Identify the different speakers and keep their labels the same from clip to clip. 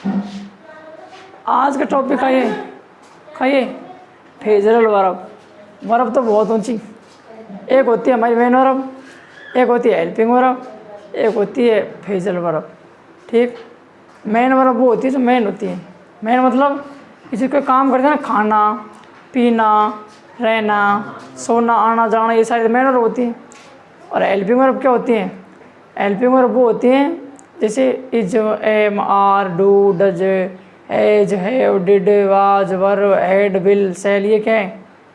Speaker 1: आज का टॉपिक है फेजरल वर्ब। वर्ब तो बहुत ऊंची, एक होती है हमारी मेन वर्ब, एक होती है हेल्पिंग वर्ब, एक होती है फेजरल वर्ब। ठीक, मेन वर्ब वो होती है जो मेन होती है। मेन मतलब किसी कोई काम करते हैं ना, खाना पीना रहना सोना आना जाना, ये सारी मेन वर्ब होती हैं। और हेल्पिंग वर्ब क्या होती हैं? हेल्पिंग वर्ब वो होती हैं जैसे is, am, are, do, does, has, have, did, was, were, had, will, shall, ये क्या है?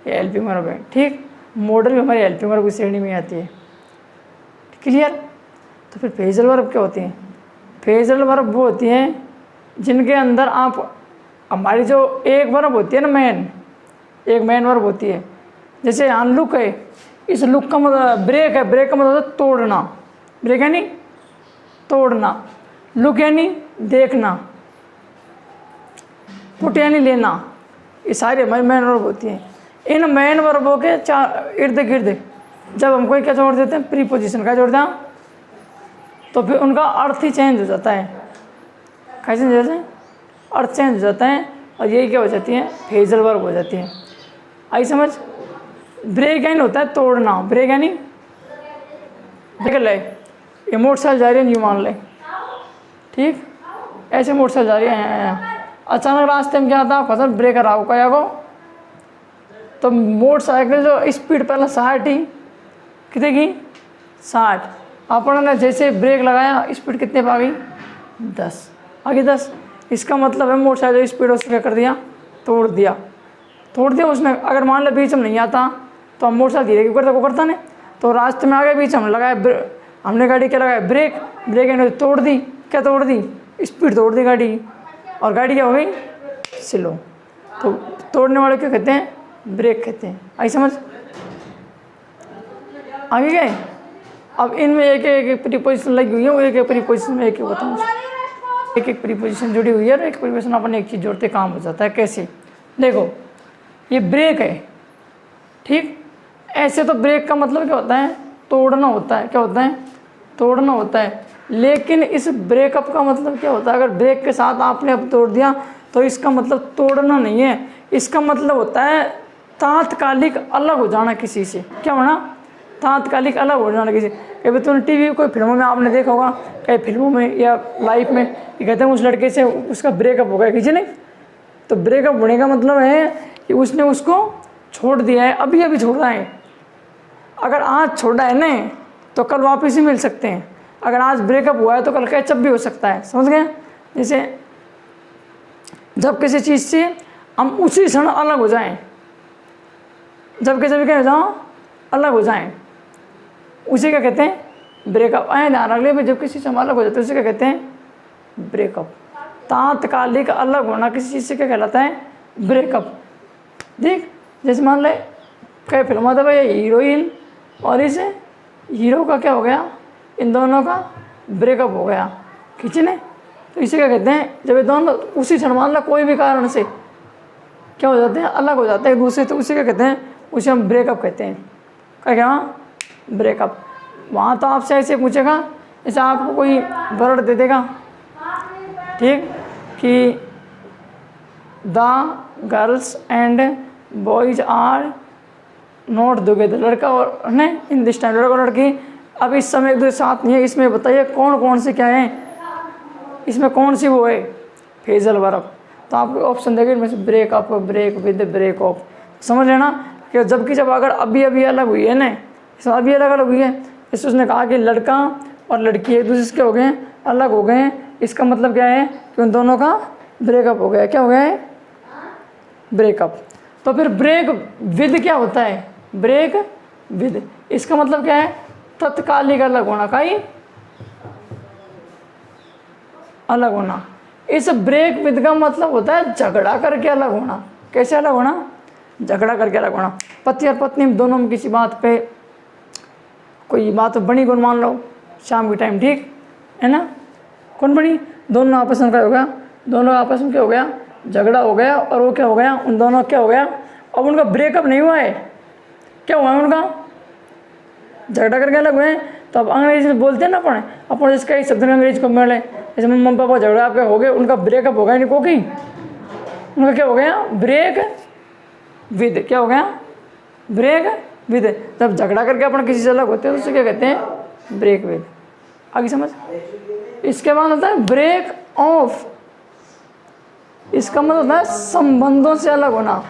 Speaker 1: ये हेल्पिंग वर्ब है। ठीक, मॉडल भी हमारी हेल्पिंग वर्ब की श्रेणी में आती है। क्लियर? तो फिर फेजरल वर्ब क्या होती हैं? फेजरल वर्ब वो होती हैं जिनके अंदर आप, हमारी जो एक वर्ब होती है ना मेन, एक मेन वर्ब होती है। जैसे यहाँ लुक है, इस लुक का मतलब ब्रेक है, ब्रेक का मतलब होता है तोड़ना। ब्रेक है नहीं तोड़ना, लुक यानी देखना, पुट यानी लेना, ये सारी हमारी मेन वर्ब होती हैं। इन मेन वर्बों के चार इर्द गिर्द जब हम कोई क्या जोड़ देते हैं, प्रीपोजिशन का जोड़ते हैं, तो फिर उनका अर्थ ही चेंज हो जाता है। कैसे चेंज हो जाता है? अर्थ चेंज हो जाता है, और यही क्या हो जाती है? फेजरल वर्ब हो जाती है। आई समझ? ब्रेक यानी होता है तोड़ना, ब्रेक यानी ब्रेक ले, ये मोटरसाइकिल जा रही है, यूँ मान ले। ठीक, ऐसे मोटरसाइकिल जा रही है, अचानक रास्ते में क्या आता है, फसल ब्रेकर आओ क्या को, तो मोटरसाइकिल जो स्पीड पहले 60 ही, कितने की 60, अपन ने जैसे ब्रेक लगाया स्पीड कितने पे आ गई? 10, आगे 10। इसका मतलब है मोटरसाइकिल स्पीड उसने क्या कर दिया? तोड़ दिया उसने। अगर मान लो बीच में नहीं आता तो हम मोटरसाइकिल धीरे क्यों करता, को करता नहीं, तो रास्ते में आ गए, बीच में लगाया, हमने गाड़ी क्या लगाया? ब्रेक। ब्रेक ने तोड़ दी, क्या तोड़ दी? स्पीड तोड़ दी गाड़ी की, और गाड़ी क्या हो गई? स्लो। तो तोड़ने वाले क्या कहते हैं? ब्रेक कहते हैं। आई समझ? आगे गए? अब इनमें एक एक प्रीपोजिशन लगी हुई है, वो एक एक प्रीपोजिशन में एक बताऊँ, एक एक प्रीपोजिशन जुड़ी हुई है, और एक प्रीपोजिशन अपन एक चीज़ जोड़ते काम हो जाता है। कैसे? देखो, ये ब्रेक है। ठीक, ऐसे तो ब्रेक का मतलब क्या होता है? तोड़ना होता है। क्या होता है? तोड़ना होता है। लेकिन इस ब्रेकअप का मतलब क्या होता है? अगर ब्रेक के साथ आपने अब तोड़ दिया तो इसका मतलब तोड़ना नहीं है, इसका मतलब होता है तात्कालिक अलग हो जाना किसी से। क्या होना? तात्कालिक अलग हो जाना किसी। कभी तुमने टीवी कोई फिल्मों में आपने देखा होगा, कई फिल्मों में या लाइफ में, ये कहते हैं उस लड़के से उसका ब्रेकअप हो गया किसी ने, तो ब्रेकअप होने का मतलब है कि उसने उसको छोड़ दिया है, अभी अभी छोड़ा है। अगर आज छोड़ा है ना तो कल वापस ही मिल सकते हैं, अगर आज ब्रेकअप हुआ है तो कल कैचअप भी हो सकता है। समझ गए? जैसे जब किसी चीज़ से हम उसी क्षण अलग हो जाएं, जब किसी क्या हो जाओ अलग हो जाएं, उसे क्या कहते हैं? ब्रेकअप। आए ध्यान रख ले, जब किसी से हम अलग हो जाते हैं उसे क्या कहते हैं? ब्रेकअप। तात्कालिक अलग होना किसी चीज़ से क्या कहलाता है? ब्रेकअप। ठीक, जैसे मान ले कई फिल्म था भाई, हीरोइन और इस हीरो का क्या हो गया? इन दोनों का ब्रेकअप हो गया खींचने, तो इसे क्या कहते हैं? जब ये दोनों उसी क्षण मान लो कोई भी कारण से क्या हो जाते हैं? अलग हो जाते हैं एक दूसरे, तो उसे क्या कहते हैं? उसे हम ब्रेकअप कहते हैं। क्या? ब्रेकअप। वहाँ तो आपसे ऐसे पूछेगा जैसे आपको कोई वर्ड दे देगा, ठीक, कि the girls and boys are not together, लड़का और नहीं इन दिस टाइम, लड़का और लड़की अब इस समय एक दूसरे साथ नहीं है। इसमें बताइए कौन कौन से क्या है, इसमें कौन सी वो है? Phrasal verb. तो आपको ऑप्शन देगा इनमें से breakup, break with, break off. समझ लेना कि जबकि जब अगर अभी अभी अलग हुई है ना, इसमें अभी अलग अलग हुई है, जैसे उसने कहा कि लड़का और लड़की एक दूसरे से हो गए हैं, अलग हो गए हैं, इसका मतलब क्या है? कि उन दोनों का ब्रेकअप हो गया। क्या हो गया है? ब्रेकअप। तो फिर ब्रेक विद क्या होता है? ब्रेक विद, इसका मतलब क्या है? तत्कालिक अलग होना, कहीं अलग होना। इस ब्रेक विद का मतलब होता है झगड़ा करके अलग होना। कैसे अलग होना? झगड़ा करके अलग होना। पति और पत्नी दोनों में किसी बात पे कोई बात बनी, कौन मान लो शाम के टाइम, ठीक है ना, कौन बनी? दोनों आपस में क्या हो गया? दोनों आपस में क्या हो गया? झगड़ा हो गया, और वो क्या हो गया? उन दोनों क्या हो गया? अब उनका ब्रेकअप नहीं हुआ है, क्या हुआ है? उनका झगड़ा करके अलग हुए हैं। तो अब अंग्रेजी में बोलते हैं ना अपन जिसका ही शब्द अंग्रेजी को मिले, जैसे मम्मी पापा झगड़ा आपके हो गए, उनका ब्रेकअप हो गया नहीं कोकी, उनका क्या हो गया ब्रेक विद, क्या हो गया ब्रेक विद। जब झगड़ा करके अपन किसी से अलग होते हैं तो उसे क्या कहते हैं ब्रेक विद। आगे समझ। इसके बाद होता है ब्रेक ऑफ, इसका मतलब होता है संबंधों से अलग होना।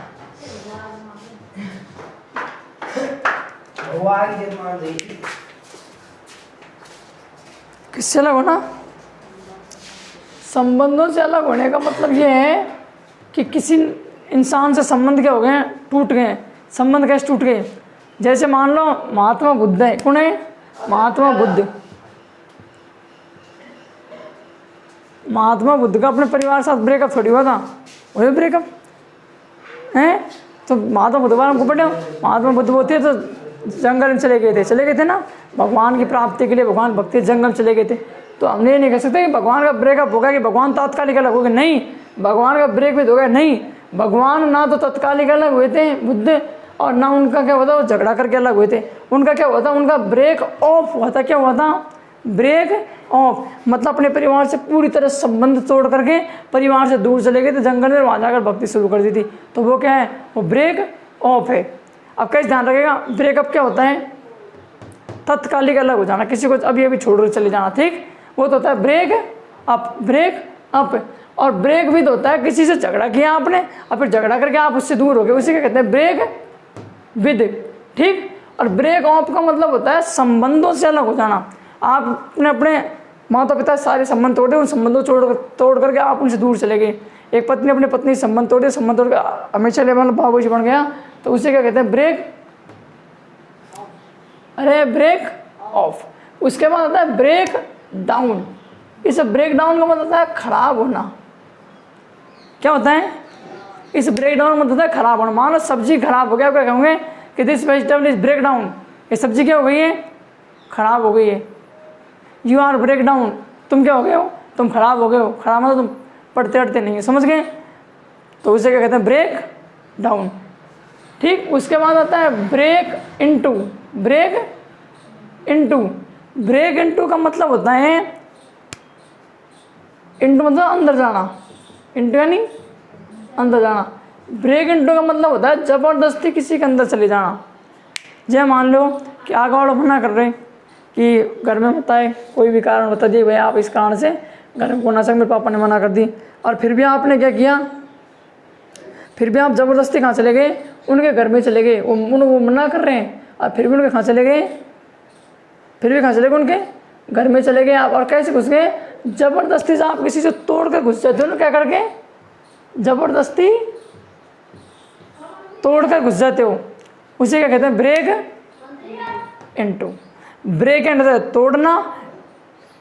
Speaker 1: किससे अलग होना, संबंधों से अलग होने का मतलब ये है कि किसी इंसान से संबंध क्या हो गए, टूट गए। संबंध कैसे टूट गए, जैसे मान लो महात्मा बुद्ध है, कौन है महात्मा बुद्ध। महात्मा बुद्ध का अपने परिवार के साथ ब्रेकअप थोड़ी हुआ था, वही ब्रेकअप है। तो महात्मा बुद्ध बारे में पढ़े, महात्मा बुद्ध होते हैं तो जंगल में चले गए थे ना, भगवान की प्राप्ति के लिए, भगवान भक्ति जंगल चले गए थे। तो हमने ये नहीं कह सकते कि भगवान का ब्रेकअप होगा कि भगवान तात्कालिक अलग हो गए, नहीं, भगवान का ब्रेक भी हो गया नहीं। भगवान ना तो तात्कालिक अलग हुए थे बुद्ध, और ना उनका क्या हुआ था वो झगड़ा करके अलग हुए थे। उनका क्या हुआ था, उनका ब्रेक ऑफ हुआ था। क्या हुआ था ब्रेक ऑफ, मतलब अपने परिवार से पूरी तरह संबंध तोड़ करके परिवार से दूर चले गए थे जंगल में, वहाँ जाकर भक्ति शुरू कर दी थी। तो वो क्या है, वो ब्रेक ऑफ है। अब कैसे ध्यान रखेगा, ब्रेकअप क्या होता है तत्कालिक अलग हो जाना, किसी को अभी अभी छोड़ कर चले जाना, ठीक, वो तो होता है ब्रेक अप, ब्रेक अप। और ब्रेक विद होता है किसी से झगड़ा किया आपने और फिर झगड़ा करके आप उससे दूर हो गए, उसी को कहते हैं ब्रेक विद, ठीक। और ब्रेक ऑफ का मतलब होता है संबंधों से अलग हो जाना। आपने अपने माता पिता सारे संबंध तोड़े, उन संबंधों तोड़ करके आप उनसे दूर चले गए। एक पत्नी अपने पत्नी से संबंध तोड़ के हमेशा लिए मतलब भाव बन गया, तो उसे क्या कहते हैं ब्रेक, अरे ब्रेक ऑफ। उसके बाद होता है ब्रेक डाउन। इस ब्रेक डाउन का मतलब होता है खराब होना। क्या होता है इस ब्रेक डाउन का मतलब होता है खराब होना। मान लो सब्जी खराब हो गया, क्या कहोगे कि this vegetable is break down, ये सब्जी क्या हो गई है खराब हो गई है। यू आर ब्रेक डाउन, तुम क्या हो गए हो, तुम खराब हो गए हो। खराब मतलब तुम पढ़ते अड़ते नहीं है, समझ गए। तो उसे क्या कहते हैं ब्रेक डाउन, ठीक। उसके बाद आता है break into. Break into, break into का मतलब होता है, इनटू मतलब अंदर जाना, इनटू यानी अंदर जाना। ब्रेक इनटू का मतलब होता है जबरदस्ती किसी के अंदर चले जाना। जैसे मान लो कि आगे वालों मना कर रहे हैं कि घर में बताए, कोई भी कारण बता दिए भाई आप इस कारण से घर में ना सक, मेरे पापा ने मना कर दी, और फिर भी आपने क्या किया, फिर भी आप ज़बरदस्ती कहाँ चले गए, उनके घर में चले गए। वो मना कर रहे हैं और फिर भी उनके कहाँ चले गए, फिर भी कहाँ चले गए उनके घर में चले गए आप। और कैसे घुस गए, ज़बरदस्ती से आप किसी से तोड़ कर घुस जाते हो ना, क्या करके ज़बरदस्ती तोड़ कर घुस जाते हो, उसे क्या कहते हैं ब्रेक इनटू। ब्रेक इनटू तोड़ना,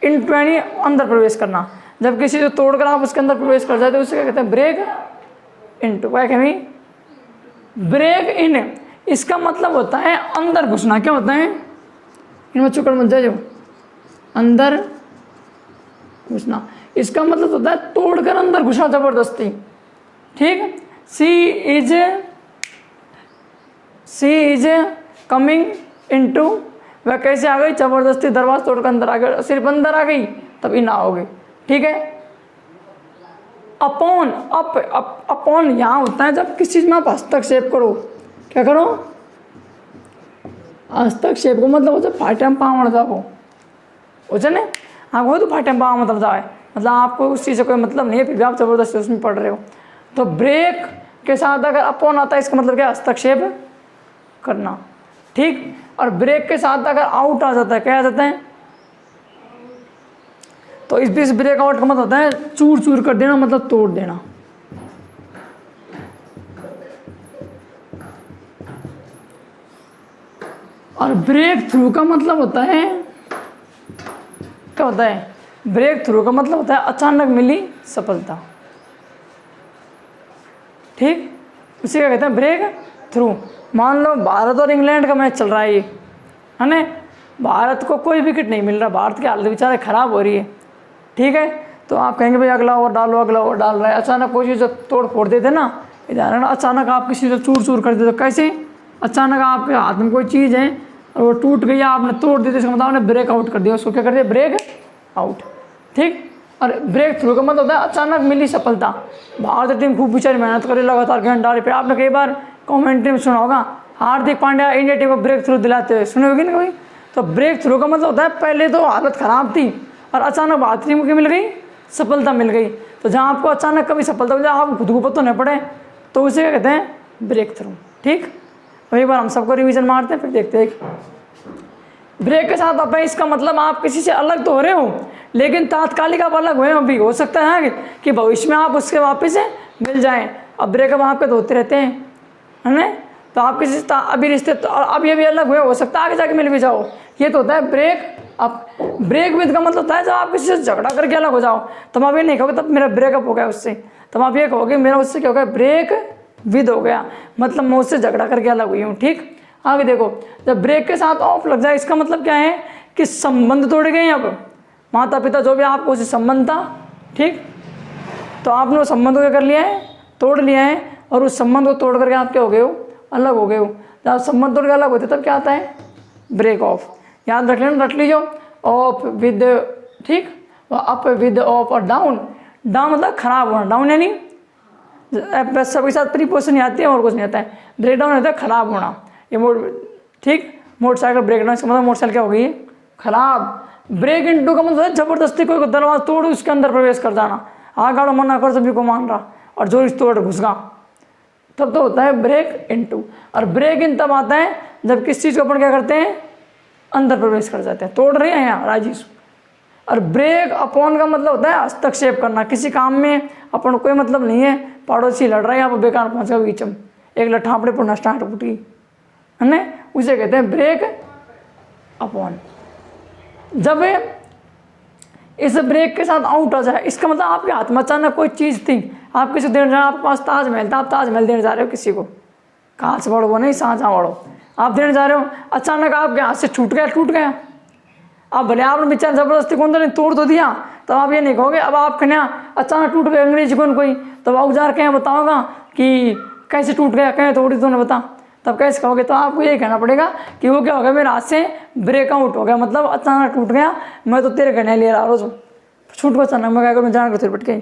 Speaker 1: इनटू यानी अंदर प्रवेश करना। जब किसी को तोड़कर आप उसके अंदर प्रवेश कर जाते हो उसे क्या कहते हैं ब्रेक इनटू। क्या कहें ब्रेक इन, इसका मतलब होता है अंदर घुसना। क्या होता है, इनमें चुकड़ मत जाओ, अंदर घुसना। इसका मतलब होता है तोड़कर अंदर घुसना जबरदस्ती, ठीक। सी इज कमिंग इनटू, वह कैसे आ गई जबरदस्ती दरवाजा तोड़कर अंदर आ गई, सिर्फ अंदर आ गई तभी ना होगी, ठीक है। अपॉन, अपॉन यहाँ होता है जब किसी चीज में आप हस्तक्षेप करो। क्या करो, हस्तक्षेप को मतलब हो जाए फाटे में पाँव मर जाओ, हो जाए ना, हाँ वो तो फाटे में पाँव मतलब जाए, मतलब आपको उस चीज़ से कोई मतलब नहीं है, फिर भी आप जबरदस्ती उसमें पढ़ रहे हो। तो ब्रेक के साथ अगर अपॉन आता है इसका मतलब क्या, हस्तक्षेप करना, ठीक। और ब्रेक के साथ अगर आउट आ जाता है, क्या आ जाता है, तो इस बीच ब्रेक आउट का मतलब होता है चूर चूर कर देना, मतलब तोड़ देना। और ब्रेक थ्रू का मतलब होता है, क्या होता है, ब्रेक थ्रू का मतलब होता है अचानक मिली सफलता, ठीक। उसी का कहते हैं ब्रेक थ्रू। मान लो भारत और इंग्लैंड का मैच चल रहा है, ये है ना, भारत को कोई विकेट नहीं मिल रहा, भारत की हालत बेचारे खराब हो रही है, ठीक है। तो आप कहेंगे भाई अगला ओवर डालो, अगला ओवर डाल रहा है, अचानक कोई चीज़ तोड़ फोड़ देते ना, इधर अचानक आप किसी से चूर चूर कर देते, कैसे, अचानक आपके हाथ में कोई चीज़ है और वो टूट गई, आपने तोड़ दी, इसका मतलब आपने ब्रेक आउट कर दिया, उसको क्या कर दिया ब्रेक आउट, ठीक। और ब्रेक थ्रू का मतलब होता है अचानक मिली सफलता। भारतीय टीम खूब बेचारी मेहनत करे, लगातार गेंद डाले। फिर आपने कई बार कमेंट्री में सुना होगा हार्दिक पांड्या इंडिया टीम को ब्रेक थ्रू दिलाते हुए, सुने होगी ना कभी। तो ब्रेक थ्रू का मतलब होता है पहले तो हालत ख़राब थी और अचानक भारतीय टीम को मिल गई सफलता, मिल गई। तो जहाँ आपको अचानक कभी सफलता मिल जाए, आप खुद को पता नहीं पड़े, तो उसे क्या कहते हैं, ब्रेक थ्रू। ठीक, अब एक बार हम सबको रिवीजन मारते हैं, फिर देखते हैं। ब्रेक के साथ आप इसका मतलब आप किसी से अलग तो हो रहे हो, लेकिन तात्कालिक आप अलग हुए अभी, हो सकता है कि भविष्य में आप उसके वापस से मिल जाएं। अब ब्रेकअप आपके तो होते रहते हैं, है ना। तो आप किसी से अभी रिश्ते तो अभी अलग हुए, हो सकता है आगे जाके मिल भी जाओ। ये तो होता है ब्रेक अप। ब्रेक विद का मतलब होता है जब आप किसी से झगड़ा करके अलग हो जाओ, तब आप ये नहीं कहोगे तब मेरा ब्रेकअप हो गया उससे, तब आप ये कहोगे मेरा उससे क्या हो गया, ब्रेक विद हो गया, मतलब मैं उससे झगड़ा करके अलग हुई हूँ। ठीक, आगे देखो, जब ब्रेक के साथ ऑफ लग जाए इसका मतलब क्या है कि संबंध तोड़ गए। अब माता पिता जो भी आपको उससे संबंध था, ठीक, तो आपने वो संबंध को क्या कर लिया है, तोड़ लिया है, और उस संबंध को तोड़ करके आप क्या हो गए हो, अलग हो गए हो। जब आप संबंध तोड़ के अलग होते तब क्या आता है, ब्रेक ऑफ। याद रख लेना, रख लीजिए, ऑफ विद, ठीक, अप विद ऑफ और डाउन। डाउन मतलब खराब होना, डाउन यानी सबके साथ प्रीपोजिशन आती है और कुछ नहीं आता है। ब्रेक डाउन होता है खराब होना, ये ठीक, मोटरसाइकिल ब्रेक डाउन, इसका मतलब मोटरसाइकिल क्या हो गई है, खराब। ब्रेक इनटू का मतलब जबरदस्ती कोई दरवाजा तोड़ उसके अंदर प्रवेश कर जाना, आगाड़ो मना कर सभी को मान रहा और जो इस तोड़ घुस गया, तब तो होता है ब्रेक इनटू। और ब्रेक इन तब आता है जब किस चीज़ को अपन क्या करते हैं, अंदर प्रवेश कर जाते हैं, तोड़ रहे हैं यहाँ राजीव। और ब्रेक अपॉन का मतलब होता है हस्तक्षेप करना, किसी काम में अपन कोई मतलब नहीं है, पड़ोसी लड़ रहा है, यहाँ पर बेकार पहुँच गया बीच में, एक लट्ठा अपने पुनः स्टार्ट फूटी, है ना, उसे कहते हैं ब्रेक अपॉन। जब इस ब्रेक के साथ आउट आ जाए, इसका मतलब आपके हाथ में अचानक कोई चीज़ थी, आप किसी देने जा, आपके पास ताजमहल था, आप ताजमहल देने जा रहे हो किसी को, कहाँ से बड़ो वो नहीं, शाहजहाँ बड़ो, आप देने जा रहे हो, अचानक आपके हाथ से टूट गया। अब भले आपने बेचारा जबरदस्ती कौन तो नहीं तोड़ तो दिया, तब आप ये नहीं कहोगे अब आप कहना अचानक टूट गया अंग्रेजी कौन कोई, तब आप जा के बताओगा कि कैसे टूट गया, कहीं तोड़ी तूने बता, तब कैसे कहोगे। तो आपको यही कहना पड़ेगा कि वो क्या हो गया, मेरे हाथ से ब्रेकआउट हो गया, मतलब अचानक टूट गया, मैं तो तेरे कहने ले रहा रोज छूट को अचानक मैं क्या करूँ, जान कर तेरे पट गई।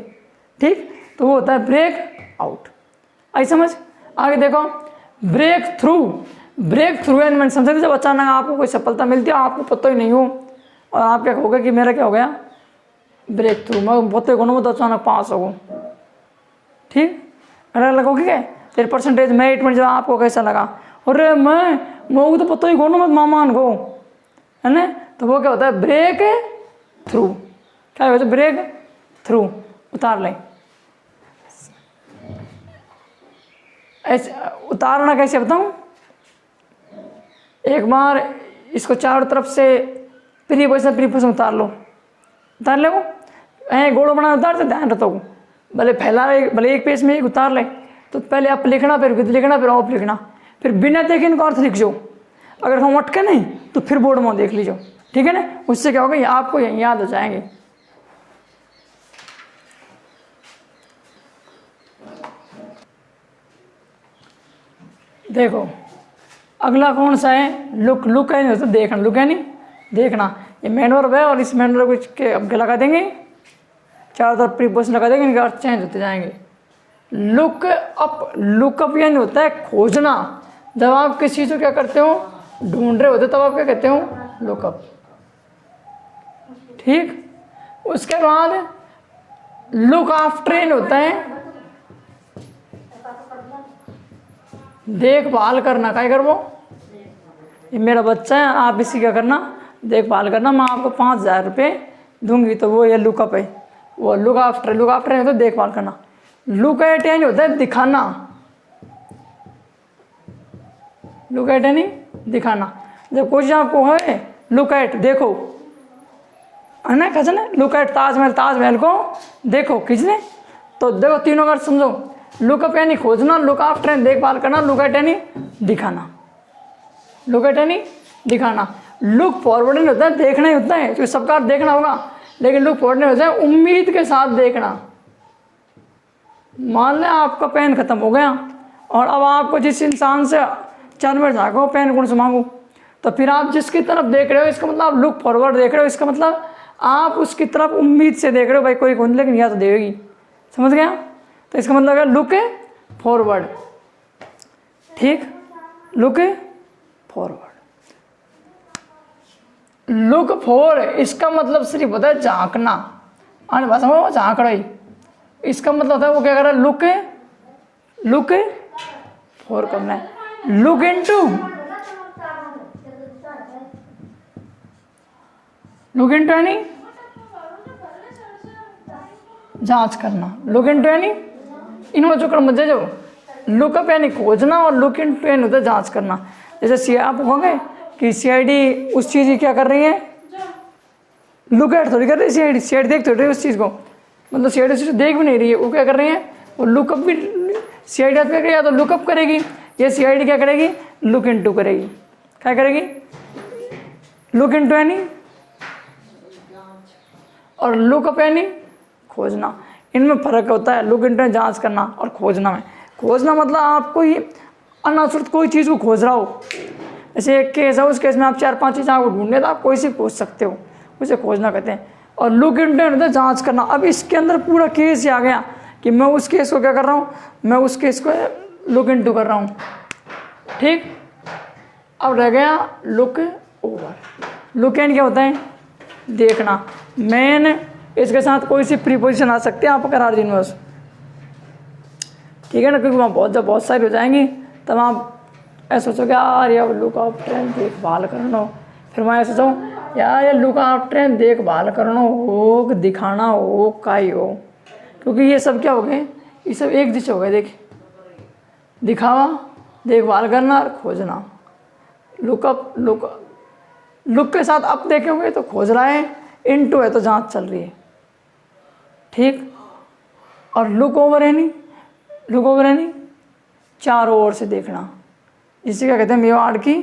Speaker 1: ठीक, तो वो होता है ब्रेक आउट। आई समझ। आगे देखो, break through. Break through and मैंने समझा जब अचानक आपको कोई सफलता मिलती है, आपको पता ही नहीं हो, और आप क्या कहोगे कि मेरा क्या हो गया, ब्रेक थ्रू, मैं पता को तो अचानक पास हो गया। ठीक, अलग अलग होगी क्या तेरे परसेंटेज मेरिट में, जब आपको कैसा लगा, अरे मैं तो पता ही कौन मत मामान को, है ना, तो वो क्या होता है ब्रेक थ्रू। क्या होता है ब्रेक थ्रू, उतार लें। ऐसे उतारना कैसे बताऊं, एक बार इसको चारों तरफ से प्रीपोजिशन उतार लो, उतार ले, वो गोड़ो बना उतारते, ध्यान रखो, भले फैला भले एक पेज में एक उतार ले, तो पहले आप लिखना, फिर विद लिखना, फिर ऑफ लिखना, फिर बिना देखे इनको अर्थ लिख जो, अगर हम अटके नहीं तो फिर बोर्ड में देख लीजिए, ठीक है ना, उससे क्या होगा आपको याद हो जाएंगे। देखो अगला कौन सा है, लुक। लुक है नहीं तो देखना, लुक है नहीं देखना, ये मेन वर्ब है, और इस मेन वर्ब के अब लगा देंगे, चारों तरफ प्रीपोजिशन लगा देंगे, इनके अर्थ चेंज होते जाएंगे। Look up. लुक अप यानी होता है खोजना, जब आप किसी चीज़ को क्या करते हो, ढूंढ रहे होते, तब आप क्या कहते हो, लुक अप। ठीक, उसके बाद लुक आफ्टर होता है देखभाल करना। क्या कर वो, ये मेरा बच्चा है, आप इसी क्या करना, देखभाल करना, मैं आपको 5,000 रुपये दूंगी, तो वो ये लुकअप है, वो लुक आफ्टर। लुक आफ्टर है तो देखभाल करना। लुक एट यानी होता है दिखाना, लुक एट यानी दिखाना। जब कुछ आपको है लुक एट देखो, है ना, कैसे ना, लुक एट ताजमहल, ताजमहल को देखो किसने, तो देखो तीनों का समझो। लुकअप यानी खोजना, लुक आफ्टर यानी देखभाल करना, लुक एट यानी दिखाना, लुक एट यानी दिखाना। लुक फॉरवर्ड नहीं होता है देखना ही होता है, क्योंकि सबका देखना होगा, लेकिन लुक फॉरवर्ड नहीं होता है उम्मीद के साथ देखना। मान लें आपका पेन खत्म हो गया और अब आपको जिस इंसान से 4 मिनट झाँको पेन कौन से मांगू, तो फिर आप जिसकी तरफ देख रहे हो इसका मतलब आप लुक फॉरवर्ड देख रहे हो, इसका मतलब आप उसकी तरफ उम्मीद से देख रहे हो भाई कोई कौन लेकिन या तो देगी, समझ गया। तो इसका मतलब है लुक फॉरवर्ड, ठीक, लुक फॉरवर्ड। लुक फॉर इसका मतलब सिर्फ होता है झांकना, आने भाषा में झांक रही, इसका मतलब होता है वो क्या कर रहा है, लुक फॉर करना है, लुक इनटू, लुक इनटू यानी जांच करना, लुक इनटू यानी इनमें जो कर्म जो लुकअप यानी खोजना और लुक इनटू यानी होता है जांच करना। जैसे आप कहोगे कि सीआईडी उस चीज़ की क्या कर रही है, लुक एट थोड़ी कर रही है, सीआईडी देख थोड़ी रही है उस चीज़ को, मतलब सीआईडी उस चीज़ देख भी नहीं रही है, वो क्या कर रही है, वो लुकअप भी सीआईडी क्या करेगी, या तो लुकअप करेगी या सीआईडी क्या करेगी, लुक इनटू करेगी। क्या करेगी, लुक इनटू यानी और लुकअप यानी खोजना, इनमें फर्क होता है। लुक इनटू जांच करना और खोजना में, खोजना मतलब आप कोई अनासुरत कोई चीज़ को खोज रहा हो, जैसे एक केस है उस केस में आप 4-5 चीज़ें को ढूंढने तो आप कोई सी खोज सकते हो, उसे खोजना कहते हैं। और लुक इनटू होता है जांच करना। अब इसके अंदर पूरा केस ही आ गया कि मैं उस केस को क्या कर रहा हूँ, मैं उस केस को लुक इनटू कर रहा हूँ, ठीक। अब रह गया लुक ओवर। लुक एंड क्या होता है, देखना। मेन इसके साथ कोई सी प्रीपोजिशन आ सकती है आप करार जिनवर्स, ठीक है ना, क्योंकि वहाँ बहुत सारी हो जाएंगी, तब आप ऐसा सोचोगे यार ये लुक आउट ट्रेन देखभाल करना, फिर मैं ऐसा सोचूँ यार ये लुक आउट ट्रेन देखभाल करना हो, दिखाना हो, काई हो, क्योंकि ये सब क्या हो गए, ये सब एक दिशा हो गए। देखिए, दिखावा, देखभाल करना और खोजना। लुकअप लुक के साथ अप देखेंगे तो खोज रहा है, इनटू है तो जांच चल रही है, ठीक। और लुक ओवर है नहीं, लुक ओवर है नहीं चारों ओर से देखना, इसे क्या कहते हैं, मेवाड़ की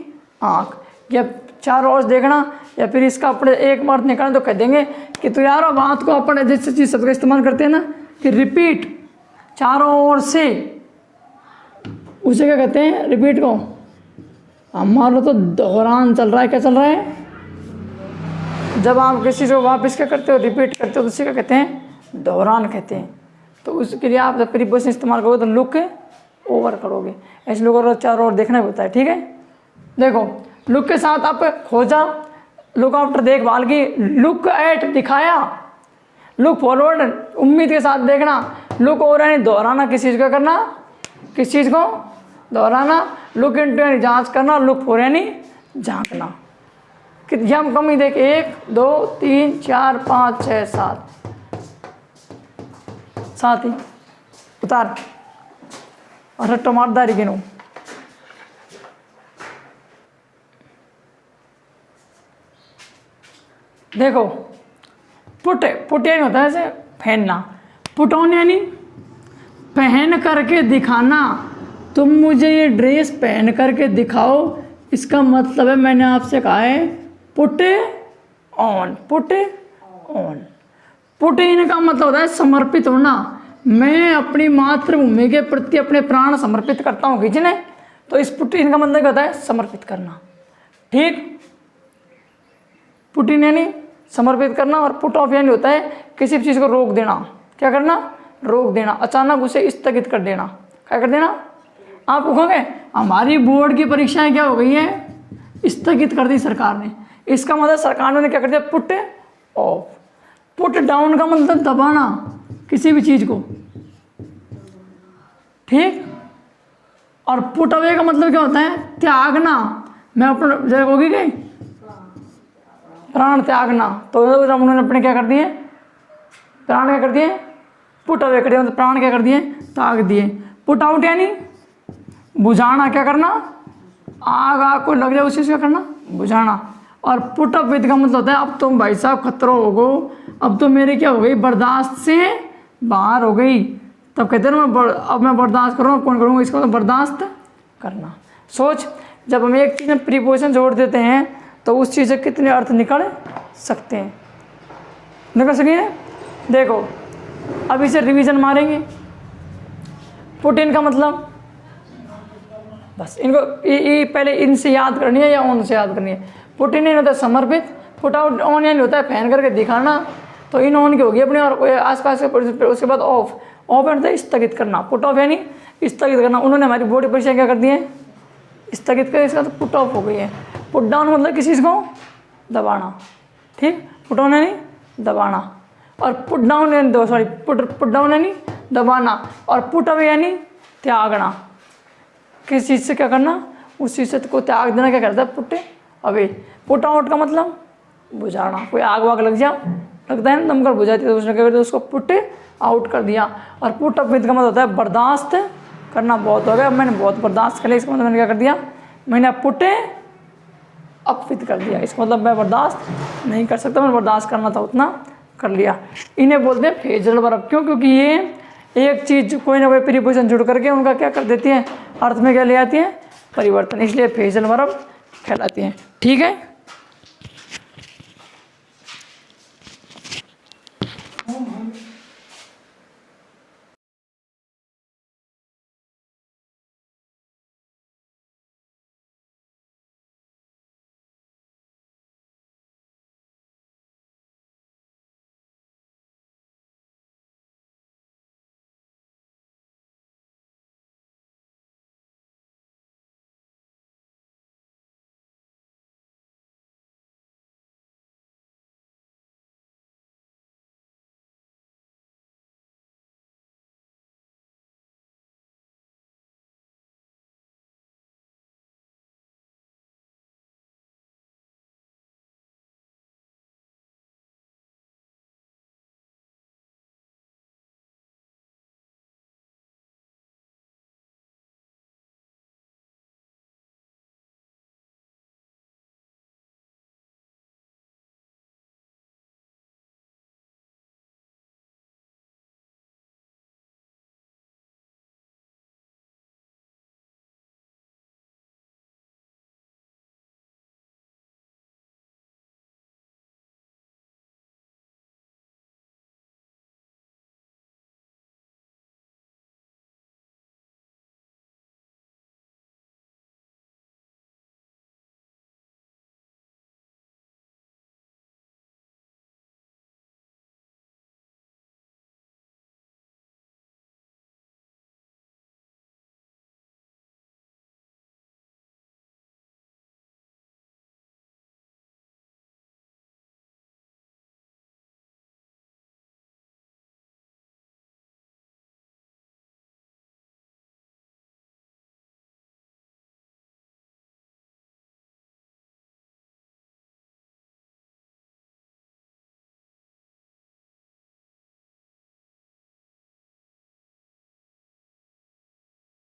Speaker 1: आँख, या चारों ओर से देखना, या फिर इसका अपने एक बार निकालना तो कह देंगे कि तो यार बात को अपने जिस चीज़ शब्द का इस्तेमाल करते हैं ना कि रिपीट, चारों ओर से, उसे क्या कहते हैं, रिपीट को। हमारा तो दोहरान चल रहा है, क्या चल रहा है, जब आप किसी को वापस क्या करते हो, रिपीट करते हो, तो उसे क्या कहते हैं, दोहरान कहते हैं। तो उसके लिए आप जब प्रीपोजिशन इस्तेमाल करोगे तो लुक ओवर करोगे, ऐसे लोगों को चारों ओर देखना होता है, ठीक है। देखो, लुक के साथ आप खोजा, लुक आफ्टर देखभाल की, लुक एट दिखाया, लुक फॉरवर्ड उम्मीद के साथ देखना, लुक ओवर यानी दोहराना, किस चीज़ का करना, किस चीज़ को दोहराना, लुक इनटू यानी जांच करना, लुक फॉर यानी झांकना। कि हम कम ही देख 1 2 3 4 5 6 7 ही उतार और टमाटरदारी गिनो। देखो, पुट यानी होता है ऐसे पहनना, पुट ऑन यानी पहन करके दिखाना, तुम मुझे ये ड्रेस पहन करके दिखाओ, इसका मतलब है मैंने आपसे कहा है put on, put on. Put in का मतलब होता है समर्पित होना, मैं अपनी मातृभूमि के प्रति अपने प्राण समर्पित करता हूँ किसी ने, तो इस पुट इन का मतलब क्या होता है, समर्पित करना, ठीक। पुट इन यानी समर्पित करना, और पुट ऑफ यानी होता है किसी भी चीज़ को रोक देना, क्या करना, रोक देना, अचानक उसे स्थगित कर देना, क्या कर देना। आप कहोगे हमारी बोर्ड की परीक्षाएं क्या हो गई हैं, स्थगित कर दी सरकार ने, इसका मतलब सरकार ने क्या कर दिया, पुट ऑफ। पुट डाउन का मतलब दबाना किसी भी चीज़ को, ठीक। और पुट अवे का मतलब क्या होता है, त्यागना, मैं अपना जगह होगी गई प्राण त्यागना, तो उन्होंने अपने क्या कर दिए, प्राण क्या कर दिए, पुट अवे कर दिया, मतलब प्राण क्या कर दिए, त्याग दिए। पुट आउट यानी बुझाना, क्या करना, आग को लग जाए उसी से करना, बुझाना। और पुट अप विद का मतलब होता है अब तुम भाई साहब खतरो हो गो, अब तो मेरी क्या हो गई, बर्दाश्त से बाहर हो गई, तब कहते हैं ना अब मैं बर्दाश्त करूँ, कौन करूँगा, इसका मतलब बर्दाश्त करना। सोच, जब हम एक चीज़ में प्रीपोजिशन जोड़ देते हैं तो उस चीज़ से कितने अर्थ निकल सकते हैं, निकल सकेंगे। देखो, अब इसे रिवीजन मारेंगे। पुट इन का मतलब, बस इनको पहले इनसे याद करनी है या ऑन से याद करनी है। पुट इन होता है समर्पित, पुट आउट ऑन यानी होता है फैन करके दिखाना, तो इन ऑन की होगी अपने और आसपास के परिस्थिति। उसके बाद ऑफ, ऑफ यानी स्थगित करना, पुट ऑफ यानी स्थगित करना। उन्होंने हमारी बॉडी परिचय क्या कर दी है, स्थगित कर, इसका तो पुट ऑफ हो गई है। पुट डाउन मतलब किसी चीज़ को दबाना, ठीक, पुट ऑन यानी दबाना, और पुट डाउन यानी सॉरी पुट डाउन यानी दबाना, और पुट अवे यानी त्यागना। किस चीज़ से क्या करना, उस चीज़ से को त्याग देना क्या करता है, पुट अवे। पुट आउट का मतलब बुझाना, कोई आग वाग लग लगता है ना, दमकल बुझाती है, तो उसने क्या कर दिया, उसको पुट आउट कर दिया। और पुट अप विद का मतलब होता है बर्दाश्त करना, बहुत हो गया, अब मैंने बहुत बर्दाश्त कर लिया, इसका मतलब मैंने क्या कर दिया, मैंने पुट अप विद कर दिया। इसका मतलब मैं बर्दाश्त नहीं कर सकता, मैंने बर्दाश्त करना था उतना कर लिया। इन्हें बोलते हैं फ्रेजल वर्ब। क्यों, क्योंकि ये एक चीज़ कोई ना कोई प्रीपोजिशन जुड़ करके उनका क्या कर देती है, अर्थ में क्या ले आती है, परिवर्तन, इसलिए फ्रेजल वर्ब कहलाती हैं। ठीक है।